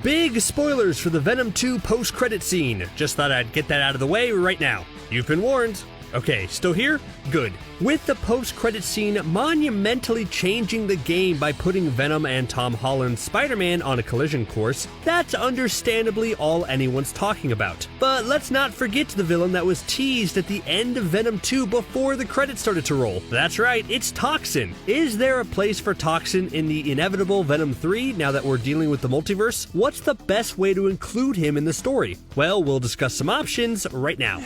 Big spoilers for the Venom 2 post-credit scene. Just thought I'd get that out of the way right now. You've been warned. Okay, still here? Good. With the post-credit scene monumentally changing the game by putting Venom and Tom Holland's Spider-Man on a collision course, that's understandably all anyone's talking about. But let's not forget the villain that was teased at the end of Venom 2 before the credits started to roll. That's right, it's Toxin. Is there a place for Toxin in the inevitable Venom 3 now that we're dealing with the multiverse? What's the best way to include him in the story? Well, we'll discuss some options right now.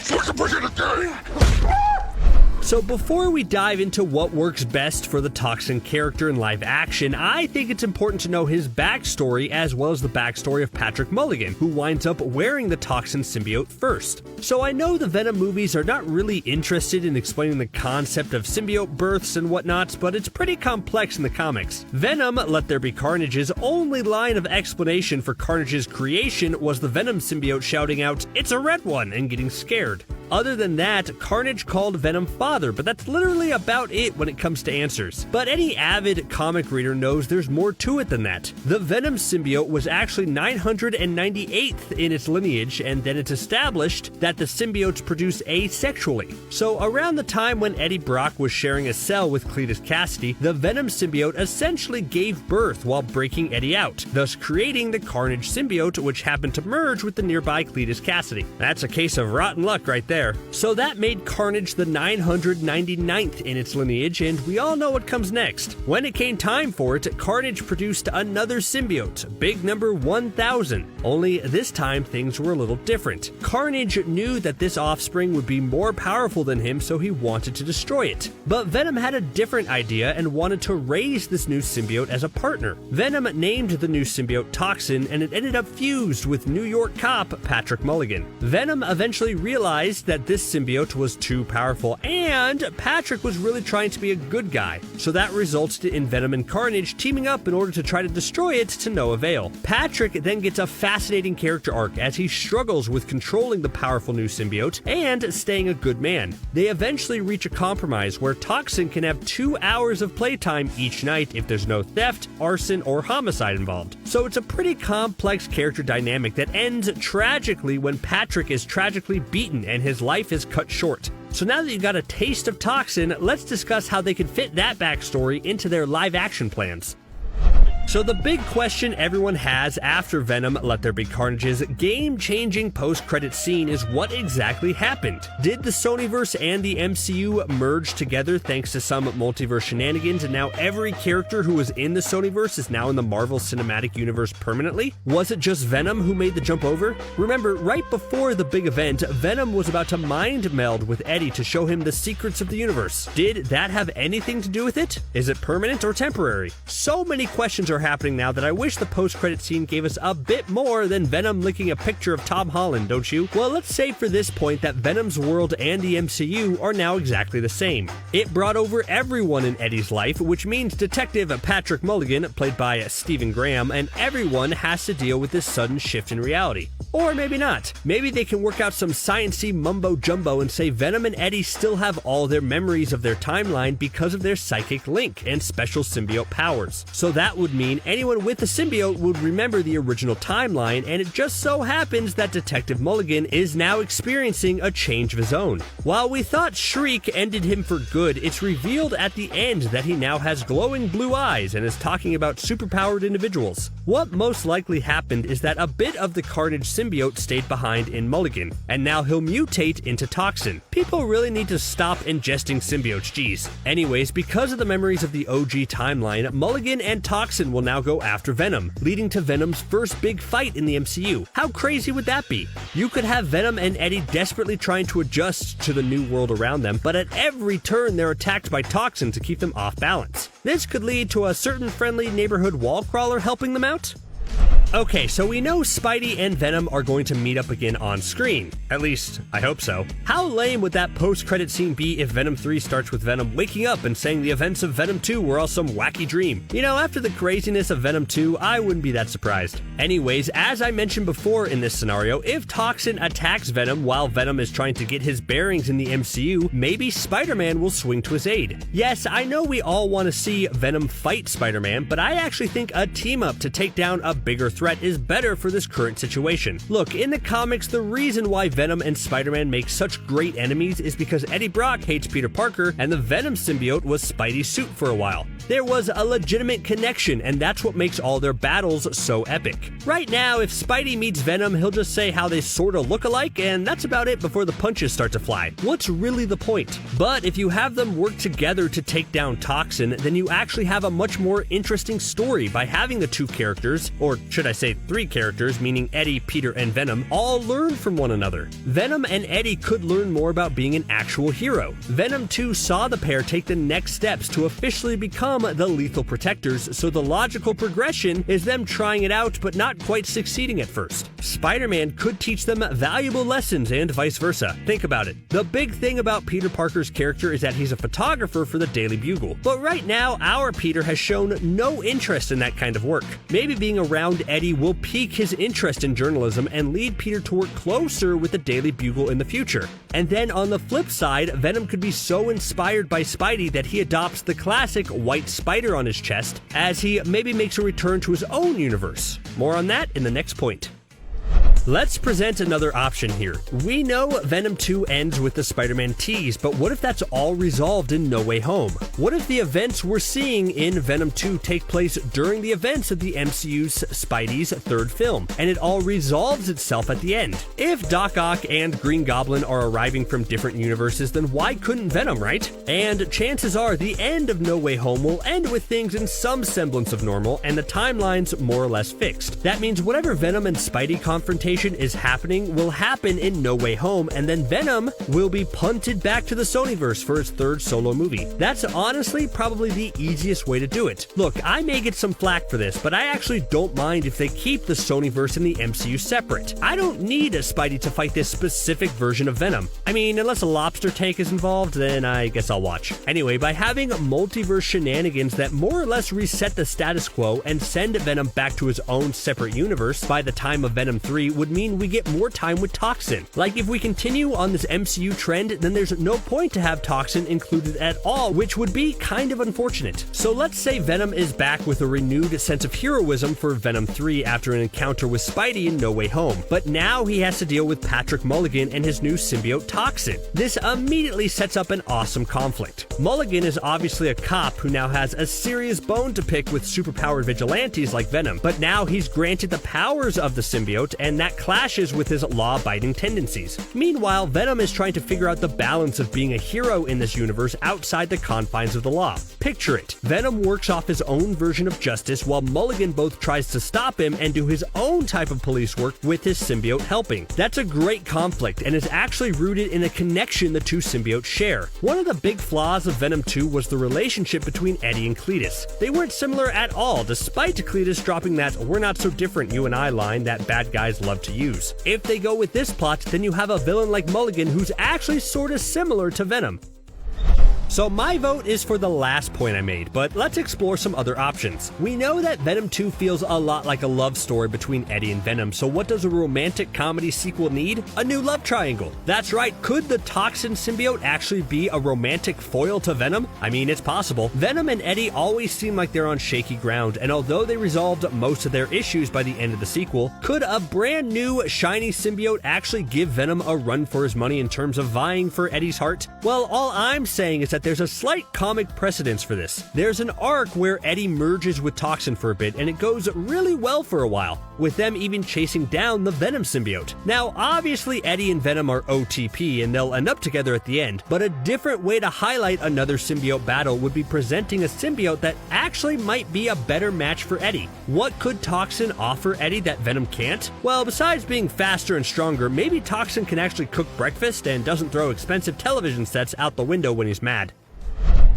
So before we dive into what works best for the Toxin character in live action, I think it's important to know his backstory as well as the backstory of Patrick Mulligan, who winds up wearing the Toxin symbiote first. So I know the Venom movies are not really interested in explaining the concept of symbiote births and whatnot, but it's pretty complex in the comics. Venom, Let There Be Carnage's only line of explanation for Carnage's creation was the Venom symbiote shouting out, "It's a red one," and getting scared. Other than that, Carnage called Venom father, but that's literally about it when it comes to answers. But any avid comic reader knows there's more to it than that. The Venom symbiote was actually 998th in its lineage, and then it's established that the symbiotes produce asexually. So around the time when Eddie Brock was sharing a cell with Cletus Cassidy, the Venom symbiote essentially gave birth while breaking Eddie out, thus creating the Carnage symbiote, which happened to merge with the nearby Cletus Cassidy. That's a case of rotten luck right there. So that made Carnage the 999th in its lineage, and we all know what comes next. When it came time for it, Carnage produced another symbiote, big number 1000. Only this time things were a little different. Carnage knew that this offspring would be more powerful than him, so he wanted to destroy it. But Venom had a different idea and wanted to raise this new symbiote as a partner. Venom named the new symbiote Toxin, and it ended up fused with New York cop Patrick Mulligan. Venom eventually realized that this symbiote was too powerful, and Patrick was really trying to be a good guy, so that resulted in Venom and Carnage teaming up in order to try to destroy it to no avail. Patrick then gets a fascinating character arc as he struggles with controlling the powerful new symbiote and staying a good man. They eventually reach a compromise where Toxin can have 2 hours of playtime each night if there's no theft, arson, or homicide involved. So it's a pretty complex character dynamic that ends tragically when Patrick is tragically beaten and his life is cut short. So now that you've got a taste of Toxin, let's discuss how they can fit that backstory into their live action plans. So the big question everyone has after Venom Let There Be Carnage's game-changing post-credit scene is what exactly happened. Did the Sonyverse and the MCU merge together thanks to some multiverse shenanigans, and now every character who was in the Sonyverse is now in the Marvel Cinematic Universe permanently? Was it just Venom who made the jump over? Remember, right before the big event, Venom was about to mind meld with Eddie to show him the secrets of the universe. Did that have anything to do with it? Is it permanent or temporary? So many questions are happening now that I wish the post-credit scene gave us a bit more than Venom licking a picture of Tom Holland, don't you? Well, let's say for this point that Venom's world and the MCU are now exactly the same. It brought over everyone in Eddie's life, which means Detective Patrick Mulligan, played by Stephen Graham, and everyone has to deal with this sudden shift in reality. Or maybe not. Maybe they can work out some science-y mumbo-jumbo and say Venom and Eddie still have all their memories of their timeline because of their psychic link and special symbiote powers. So that would mean anyone with the symbiote would remember the original timeline, and it just so happens that Detective Mulligan is now experiencing a change of his own. While we thought Shriek ended him for good, it's revealed at the end that he now has glowing blue eyes and is talking about superpowered individuals. What most likely happened is that a bit of the Carnage symbiote stayed behind in Mulligan, and now he'll mutate into Toxin. People really need to stop ingesting symbiotes, geez. Anyways, because of the memories of the OG timeline, Mulligan and Toxin will now go after Venom, leading to Venom's first big fight in the MCU. How crazy would that be? You could have Venom and Eddie desperately trying to adjust to the new world around them, but at every turn they're attacked by Toxin to keep them off balance. This could lead to a certain friendly neighborhood wall crawler helping them out. Okay, so we know Spidey and Venom are going to meet up again on screen. At least, I hope so. How lame would that post-credit scene be if Venom 3 starts with Venom waking up and saying the events of Venom 2 were all some wacky dream? You know, after the craziness of Venom 2, I wouldn't be that surprised. Anyways, as I mentioned before in this scenario, if Toxin attacks Venom while Venom is trying to get his bearings in the MCU, maybe Spider-Man will swing to his aid. Yes, I know we all want to see Venom fight Spider-Man, but I actually think a team-up to take down a bigger threat is better for this current situation. Look, in the comics, the reason why Venom and Spider-Man make such great enemies is because Eddie Brock hates Peter Parker and the Venom symbiote was Spidey's suit for a while. There was a legitimate connection, and that's what makes all their battles so epic. Right now, if Spidey meets Venom, he'll just say how they sorta look alike, and that's about it before the punches start to fly. What's really the point? But if you have them work together to take down Toxin, then you actually have a much more interesting story by having the two characters, or should I say 3 characters, meaning Eddie, Peter, and Venom, all learn from one another. Venom and Eddie could learn more about being an actual hero. Venom 2 saw the pair take the next steps to officially become the Lethal Protectors, so the logical progression is them trying it out but not quite succeeding at first. Spider-Man could teach them valuable lessons and vice versa. Think about it. The big thing about Peter Parker's character is that he's a photographer for the Daily Bugle, but right now our Peter has shown no interest in that kind of work. Maybe being around Eddie will pique his interest in journalism and lead Peter to work closer with the Daily Bugle in the future. And then on the flip side, Venom could be so inspired by Spidey that he adopts the classic white spider on his chest as he maybe makes a return to his own universe. More on that in the next point. Let's present another option here. We know Venom 2 ends with the Spider-Man tease, but what if that's all resolved in No Way Home? What if the events we're seeing in Venom 2 take place during the events of the MCU's Spidey's 3rd film, and it all resolves itself at the end? If Doc Ock and Green Goblin are arriving from different universes, then why couldn't Venom, right? And chances are the end of No Way Home will end with things in some semblance of normal, and the timeline's more or less fixed. That means whatever Venom and Spidey confrontation is happening will happen in No Way Home, and then Venom will be punted back to the Sonyverse for his 3rd solo movie. That's honestly probably the easiest way to do it. Look, I may get some flack for this, but I actually don't mind if they keep the Sonyverse and the MCU separate. I don't need a Spidey to fight this specific version of Venom. I mean, unless a lobster tank is involved, then I guess I'll watch. Anyway, by having multiverse shenanigans that more or less reset the status quo and send Venom back to his own separate universe by the time of Venom 3 would mean we get more time with Toxin. Like, if we continue on this MCU trend, then there's no point to have Toxin included at all, which would be kind of unfortunate. So let's say Venom is back with a renewed sense of heroism for Venom 3 after an encounter with Spidey in No Way Home, but now he has to deal with Patrick Mulligan and his new symbiote Toxin. This immediately sets up an awesome conflict. Mulligan is obviously a cop who now has a serious bone to pick with superpowered vigilantes like Venom, but now he's granted the powers of the symbiote, and that clashes with his law-abiding tendencies. Meanwhile, Venom is trying to figure out the balance of being a hero in this universe outside the confines of the law. Picture it. Venom works off his own version of justice while Mulligan both tries to stop him and do his own type of police work with his symbiote helping. That's a great conflict and is actually rooted in a connection the two symbiotes share. One of the big flaws of Venom 2 was the relationship between Eddie and Cletus. They weren't similar at all, despite Cletus dropping that "we're not so different, you and I" line that bad guys love to use. If they go with this plot, then you have a villain like Mulligan who's actually sorta similar to Venom. So my vote is for the last point I made, but let's explore some other options. We know that Venom 2 feels a lot like a love story between Eddie and Venom, so what does a romantic comedy sequel need? A new love triangle. That's right, could the Toxin symbiote actually be a romantic foil to Venom? I mean, it's possible. Venom and Eddie always seem like they're on shaky ground, and although they resolved most of their issues by the end of the sequel, could a brand new, shiny symbiote actually give Venom a run for his money in terms of vying for Eddie's heart? Well, all I'm saying is that there's a slight comic precedence for this. There's an arc where Eddie merges with Toxin for a bit, and it goes really well for a while, with them even chasing down the Venom symbiote. Now, obviously Eddie and Venom are OTP, and they'll end up together at the end, but a different way to highlight another symbiote battle would be presenting a symbiote that actually might be a better match for Eddie. What could Toxin offer Eddie that Venom can't? Well, besides being faster and stronger, maybe Toxin can actually cook breakfast and doesn't throw expensive television sets out the window when he's mad.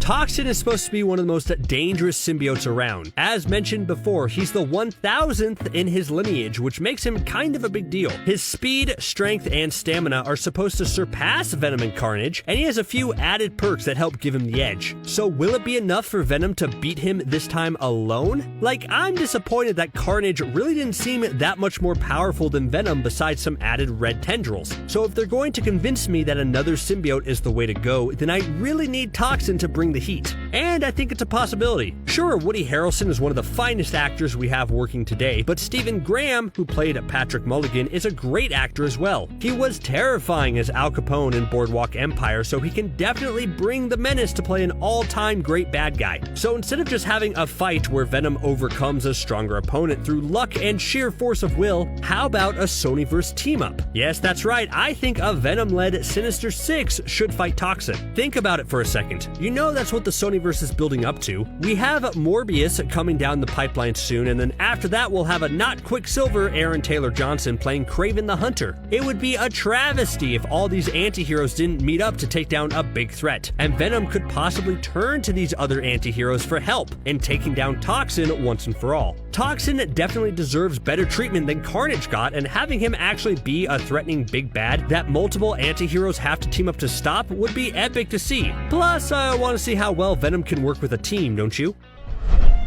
Toxin is supposed to be one of the most dangerous symbiotes around. As mentioned before, he's the 1000th in his lineage, which makes him kind of a big deal. His speed, strength, and stamina are supposed to surpass Venom and Carnage, and he has a few added perks that help give him the edge. So will it be enough for Venom to beat him this time alone? Like, I'm disappointed that Carnage really didn't seem that much more powerful than Venom besides some added red tendrils. So if they're going to convince me that another symbiote is the way to go, then I really need Toxin to bring the heat. And I think it's a possibility. Sure, Woody Harrelson is one of the finest actors we have working today, but Stephen Graham, who played Patrick Mulligan, is a great actor as well. He was terrifying as Al Capone in Boardwalk Empire, so he can definitely bring the menace to play an all-time great bad guy. So instead of just having a fight where Venom overcomes a stronger opponent through luck and sheer force of will, how about a Sonyverse team-up? Yes, that's right, I think a Venom-led Sinister Six should fight Toxin. Think about it for a second. You know that's what the Sonyverse is building up to. We have Morbius coming down the pipeline soon, and then after that we'll have a not Quicksilver Aaron Taylor Johnson playing Kraven the Hunter. It would be a travesty if all these anti-heroes didn't meet up to take down a big threat, and Venom could possibly turn to these other anti-heroes for help in taking down Toxin once and for all. Toxin definitely deserves better treatment than Carnage got, and having him actually be a threatening big bad that multiple anti-heroes have to team up to stop would be epic to see. Plus, I want to see how well Venom can work with a team, don't you?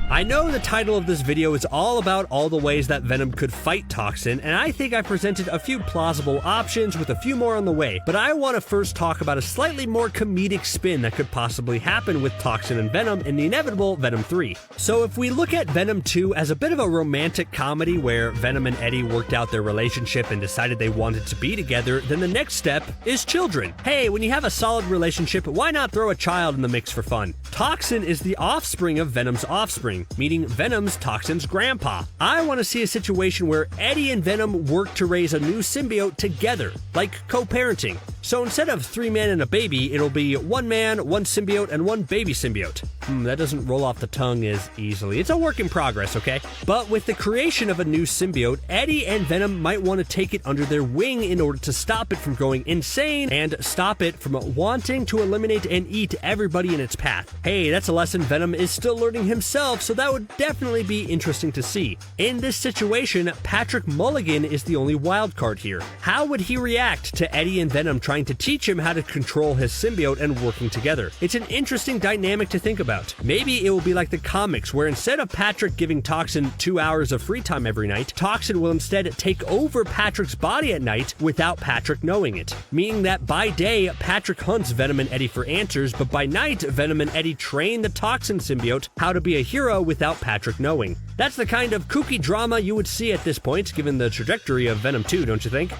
I know the title of this video is all about all the ways that Venom could fight Toxin, and I think I presented a few plausible options with a few more on the way, but I want to first talk about a slightly more comedic spin that could possibly happen with Toxin and Venom in the inevitable Venom 3. So if we look at Venom 2 as a bit of a romantic comedy where Venom and Eddie worked out their relationship and decided they wanted to be together, then the next step is children. Hey, when you have a solid relationship, why not throw a child in the mix for fun? Toxin is the offspring of Venom's offspring, meaning Venom's Toxin's grandpa. I want to see a situation where Eddie and Venom work to raise a new symbiote together, like co-parenting. So instead of 3 men and a baby, it'll be 1 man, 1 symbiote, and 1 baby symbiote. That doesn't roll off the tongue as easily. It's a work in progress, okay? But with the creation of a new symbiote, Eddie and Venom might want to take it under their wing in order to stop it from going insane and stop it from wanting to eliminate and eat everybody in its path. Hey, that's a lesson Venom is still learning himself, so that would definitely be interesting to see. In this situation, Patrick Mulligan is the only wild card here. How would he react to Eddie and Venom trying to teach him how to control his symbiote and working together? It's an interesting dynamic to think about. Maybe it will be like the comics, where instead of Patrick giving Toxin 2 hours of free time every night, Toxin will instead take over Patrick's body at night without Patrick knowing it. Meaning that by day, Patrick hunts Venom and Eddie for answers, but by night, Venom and Eddie train the Toxin symbiote how to be a hero without Patrick knowing. That's the kind of kooky drama you would see at this point, given the trajectory of Venom 2, don't you think?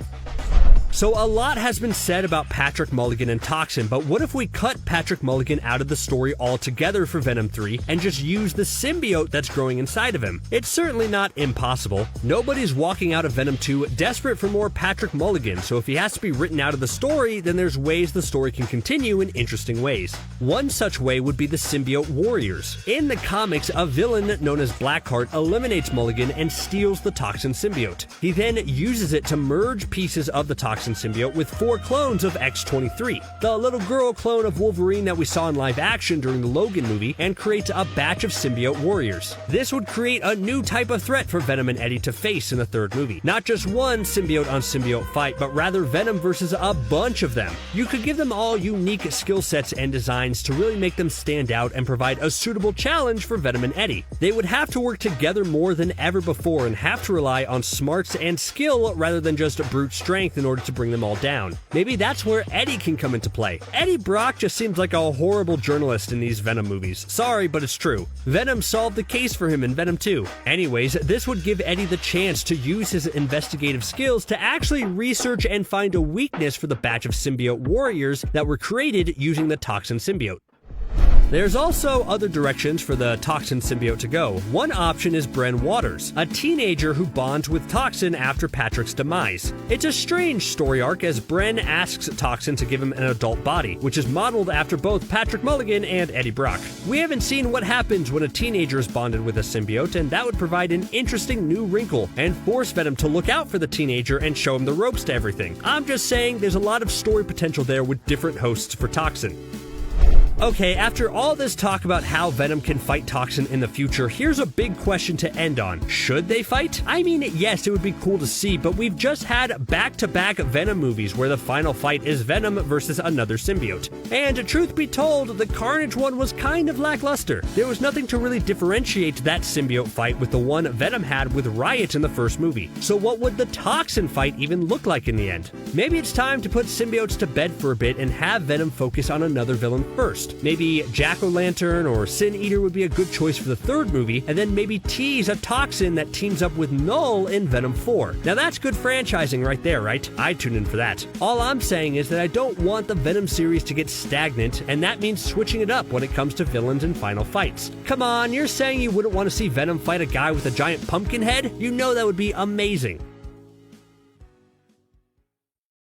So a lot has been said about Patrick Mulligan and Toxin, but what if we cut Patrick Mulligan out of the story altogether for Venom 3 and just use the symbiote that's growing inside of him? It's certainly not impossible. Nobody's walking out of Venom 2 desperate for more Patrick Mulligan, so if he has to be written out of the story, then there's ways the story can continue in interesting ways. One such way would be the Symbiote Warriors. In the comics, a villain known as Blackheart eliminates Mulligan and steals the Toxin symbiote. He then uses it to merge pieces of the Toxin symbiote with 4 clones of X-23, the little girl clone of Wolverine that we saw in live action during the Logan movie, and creates a batch of symbiote warriors. This would create a new type of threat for Venom and Eddie to face in the 3rd movie. Not just one symbiote on symbiote fight, but rather Venom versus a bunch of them. You could give them all unique skill sets and designs to really make them stand out and provide a suitable challenge for Venom and Eddie. They would have to work together more than ever before and have to rely on smarts and skill rather than just brute strength in order to bring them all down. Maybe that's where Eddie can come into play. Eddie Brock just seems like a horrible journalist in these Venom movies. Sorry, but it's true. Venom solved the case for him in Venom 2. Anyways, this would give Eddie the chance to use his investigative skills to actually research and find a weakness for the batch of symbiote warriors that were created using the Toxin symbiote. There's also other directions for the Toxin symbiote to go. One option is Bren Waters, a teenager who bonds with Toxin after Patrick's demise. It's a strange story arc as Bren asks Toxin to give him an adult body, which is modeled after both Patrick Mulligan and Eddie Brock. We haven't seen what happens when a teenager is bonded with a symbiote, and that would provide an interesting new wrinkle and force Venom to look out for the teenager and show him the ropes to everything. I'm just saying there's a lot of story potential there with different hosts for Toxin. Okay, after all this talk about how Venom can fight Toxin in the future, here's a big question to end on. Should they fight? I mean, yes, it would be cool to see, but we've just had back-to-back Venom movies where the final fight is Venom versus another symbiote. And truth be told, the Carnage one was kind of lackluster. There was nothing to really differentiate that symbiote fight with the one Venom had with Riot in the first movie. So what would the Toxin fight even look like in the end? Maybe it's time to put symbiotes to bed for a bit and have Venom focus on another villain first. Maybe Jack-O-Lantern or Sin Eater would be a good choice for the third movie, and then maybe tease a toxin that teams up with Null in Venom 4. Now that's good franchising right there, right? I'd tune in for that. All I'm saying is that I don't want the Venom series to get stagnant, and that means switching it up when it comes to villains and final fights. Come on, you're saying you wouldn't want to see Venom fight a guy with a giant pumpkin head? You know that would be amazing.